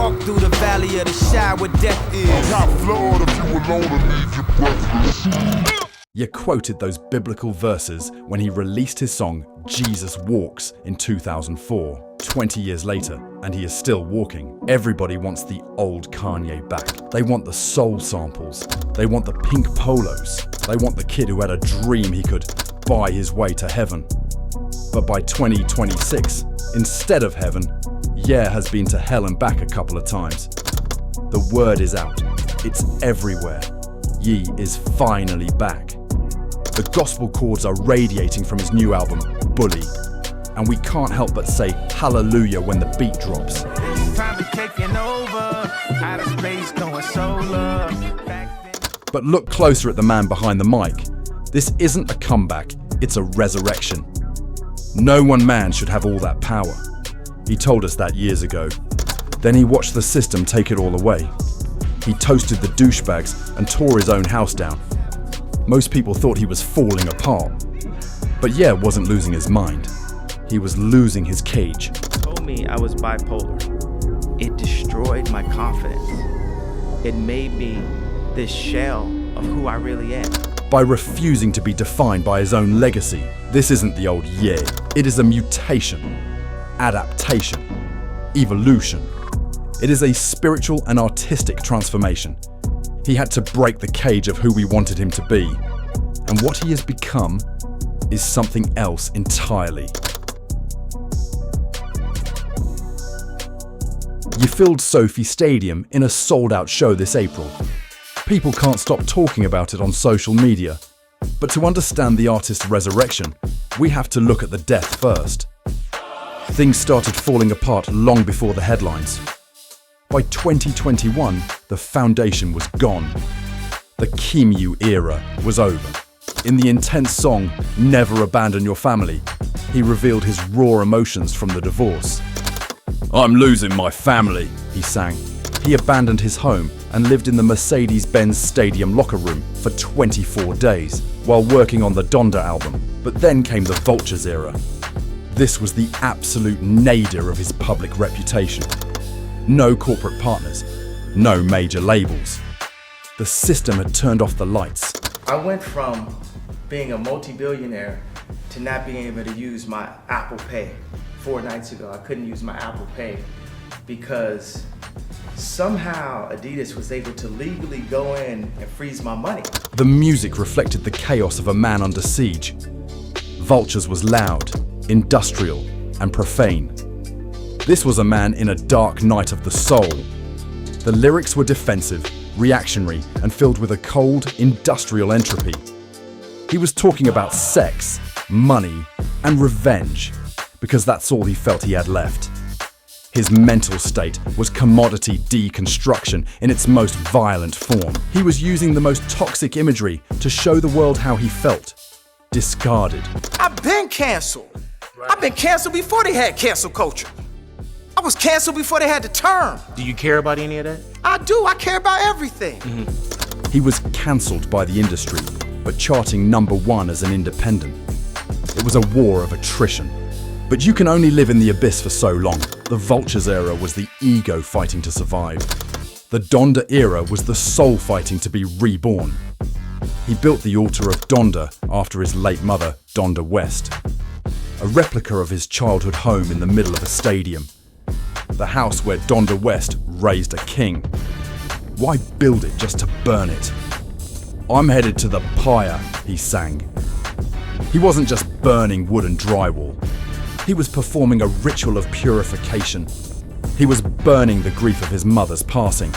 walk through the valley of the shadow where death is. Top floor if you alone will leave you breathless. You quoted those biblical verses when he released his song Jesus Walks in 2004. 20 years later, and he is still walking. Everybody wants the old Kanye back. They want the soul samples. They want the pink polos. They want the kid who had a dream he could buy his way to heaven. But by 2026, instead of heaven, yeah has been to hell and back a couple of times. The word is out. It's everywhere. Ye is finally back. The gospel chords are radiating from his new album, Bully. And we can't help but say hallelujah when the beat drops. But look closer at the man behind the mic. This isn't a comeback, it's a resurrection. No one man should have all that power. He told us that years ago. Then he watched the system take it all away. He toasted the douchebags and tore his own house down. Most people thought he was falling apart. But yeah, wasn't losing his mind. He was losing his cage. Told me I was bipolar. It destroyed my confidence. It made me this shell of who I really am. By refusing to be defined by his own legacy. This isn't the old yeah. It is a mutation, adaptation, evolution. It is a spiritual and artistic transformation. He had to break the cage of who we wanted him to be. And what he has become is something else entirely. You filled Sophie Stadium in a sold-out show this April. People can't stop talking about it on social media. But to understand the artist's resurrection, we have to look at the death first. Things started falling apart long before the headlines. By 2021, the foundation was gone. The Kimu era was over. In the intense song, Never Abandon Your Family, he revealed his raw emotions from the divorce. I'm losing my family, he sang. He abandoned his home and lived in the Mercedes-Benz Stadium locker room for 24 days while working on the Donda album. But then came the Vultures era. This was the absolute nadir of his public reputation. No corporate partners, no major labels. The system had turned off the lights. I went from being a multi-billionaire to not being able to use my Apple Pay. 4 nights ago, I couldn't use my Apple Pay because somehow Adidas was able to legally go in and freeze my money. The music reflected the chaos of a man under siege. Vultures was loud, industrial, and profane. This was a man in a dark night of the soul. The lyrics were defensive, reactionary, and filled with a cold, industrial entropy. He was talking about sex, money, and revenge, because that's all he felt he had left. His mental state was commodity deconstruction in its most violent form. He was using the most toxic imagery to show the world how he felt. Discarded. I've been canceled. I've been canceled before they had cancel culture. I was canceled before they had the term. Do you care about any of that? I do. I care about everything. He was cancelled by the industry, but charting #1 as an independent. It was a war of attrition. But you can only live in the abyss for so long. The Vultures era was the ego fighting to survive. The Donda era was the soul fighting to be reborn. He built the altar of Donda after his late mother, Donda West. A replica of his childhood home in the middle of a stadium. The house where Donda West raised a king. Why build it just to burn it? I'm headed to the pyre, he sang. He wasn't just burning wood and drywall. He was performing a ritual of purification. He was burning the grief of his mother's passing.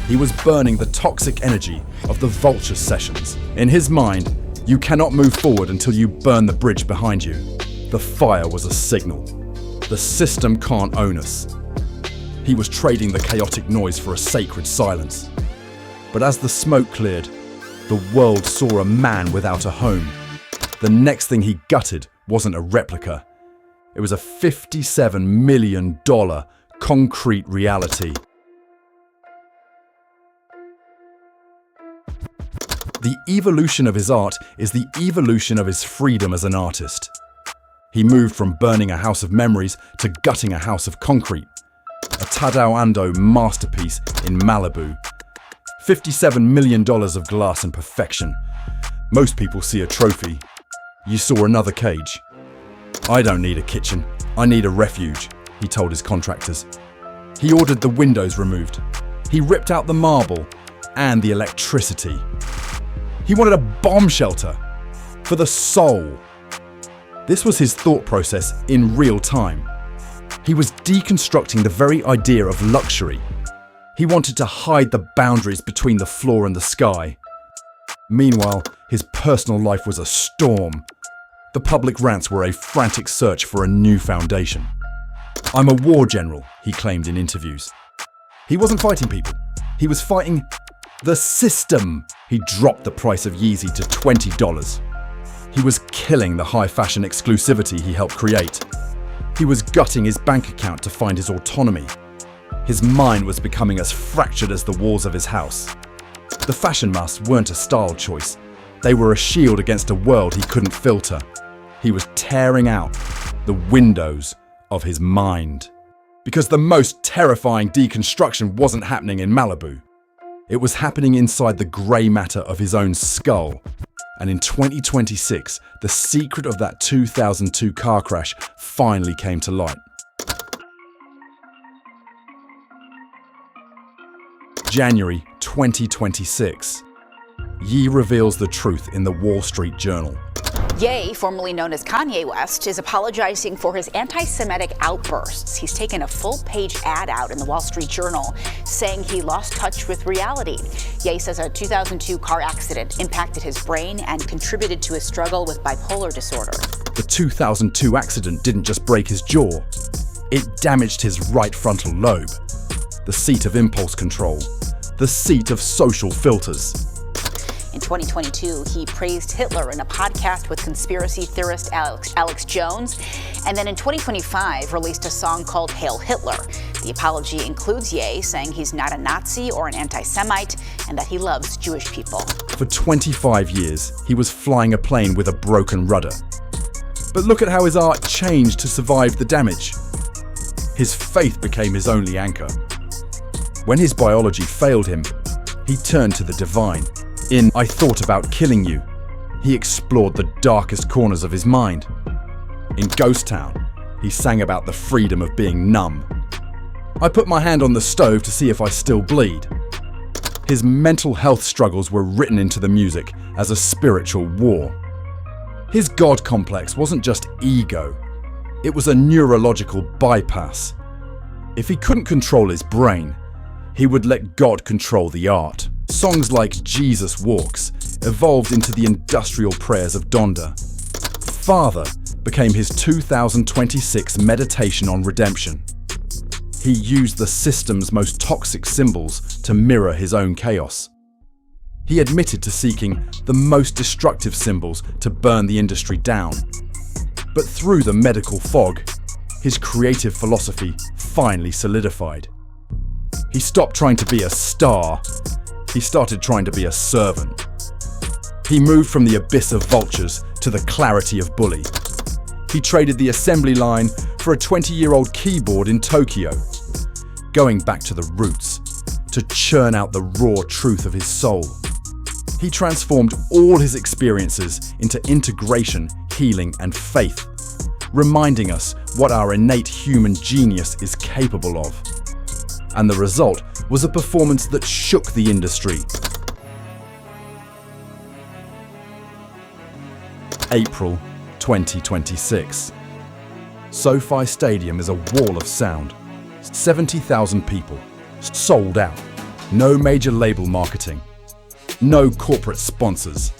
He was burning the toxic energy of the Vultures sessions. In his mind, you cannot move forward until you burn the bridge behind you. The fire was a signal. The system can't own us. He was trading the chaotic noise for a sacred silence. But as the smoke cleared, the world saw a man without a home. The next thing he gutted wasn't a replica. It was a $57 million concrete reality. The evolution of his art is the evolution of his freedom as an artist. He moved from burning a house of memories to gutting a house of concrete. a Tadao Ando masterpiece in Malibu. $57 million of glass and perfection. Most people see a trophy. You saw another cage. I don't need a kitchen. I need a refuge, he told his contractors. He ordered the windows removed. He ripped out the marble and the electricity. He wanted a bomb shelter for the soul. This was his thought process in real time. He was deconstructing the very idea of luxury. He wanted to hide the boundaries between the floor and the sky. Meanwhile, his personal life was a storm. The public rants were a frantic search for a new foundation. I'm a war general, he claimed in interviews. He wasn't fighting people. He was fighting the system. He dropped the price of Yeezy to $20. He was killing the high fashion exclusivity he helped create. He was gutting his bank account to find his autonomy. His mind was becoming as fractured as the walls of his house. The fashion masks weren't a style choice. They were a shield against a world he couldn't filter. He was tearing out the windows of his mind. Because the most terrifying deconstruction wasn't happening in Malibu. It was happening inside the grey matter of his own skull. And in 2026, the secret of that 2002 car crash finally came to light. January 2026. Ye reveals the truth in the Wall Street Journal. Ye, formerly known as Kanye West, is apologizing for his anti-Semitic outbursts. He's taken a full-page ad out in the Wall Street Journal saying he lost touch with reality. Ye says a 2002 car accident impacted his brain and contributed to his struggle with bipolar disorder. The 2002 accident didn't just break his jaw, it damaged his right frontal lobe, the seat of impulse control, the seat of social filters. In 2022, he praised Hitler in a podcast with conspiracy theorist Alex Jones, and then in 2025 released a song called Hail Hitler. The apology includes Ye saying he's not a Nazi or an anti-Semite and that he loves Jewish people. For 25 years, he was flying a plane with a broken rudder. But look at how his art changed to survive the damage. His faith became his only anchor. When his biology failed him, he turned to the divine. In I Thought About Killing You, he explored the darkest corners of his mind. In Ghost Town, he sang about the freedom of being numb. I put my hand on the stove to see if I still bleed. His mental health struggles were written into the music as a spiritual war. His God complex wasn't just ego, it was a neurological bypass. If he couldn't control his brain, he would let God control the art. Songs like Jesus Walks evolved into the industrial prayers of Donda. Father became his 2026 meditation on redemption. He used the system's most toxic symbols to mirror his own chaos. He admitted to seeking the most destructive symbols to burn the industry down. But through the medical fog, his creative philosophy finally solidified. He stopped trying to be a star. He started trying to be a servant. He moved from the abyss of vultures to the clarity of bully. He traded the assembly line for a 20-year-old keyboard in Tokyo, going back to the roots, to churn out the raw truth of his soul. He transformed all his experiences into integration, healing, and faith, reminding us what our innate human genius is capable of. And the result was a performance that shook the industry. April 2026. SoFi Stadium is a wall of sound. 70,000 people, sold out. No major label marketing. No corporate sponsors.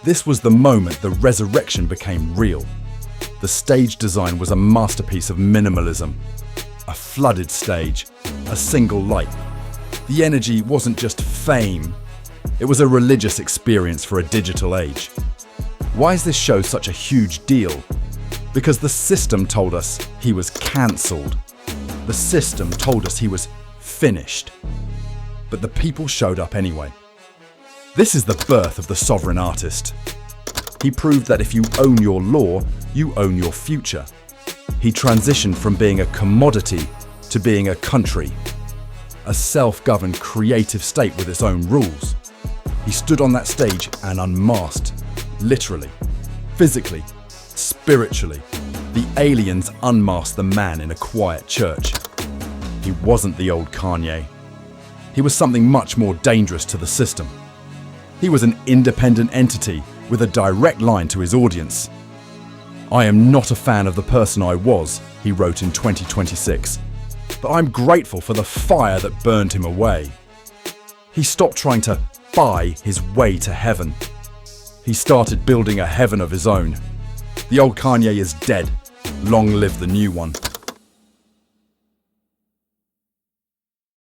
This was the moment the resurrection became real. The stage design was a masterpiece of minimalism. A flooded stage, a single light. The energy wasn't just fame, it was a religious experience for a digital age. Why is this show such a huge deal? Because the system told us he was cancelled. The system told us he was finished. But the people showed up anyway. This is the birth of the sovereign artist. He proved that if you own your law, you own your future. He transitioned from being a commodity to being a country, a self-governed creative state with its own rules. He stood on that stage and unmasked, literally, physically, spiritually. The aliens unmasked the man in a quiet church. He wasn't the old Kanye. He was something much more dangerous to the system. He was an independent entity with a direct line to his audience. "I am not a fan of the person I was," he wrote in 2026, "but I'm grateful for the fire that burned him away." He stopped trying to buy his way to heaven. He started building a heaven of his own. The old Kanye is dead. Long live the new one.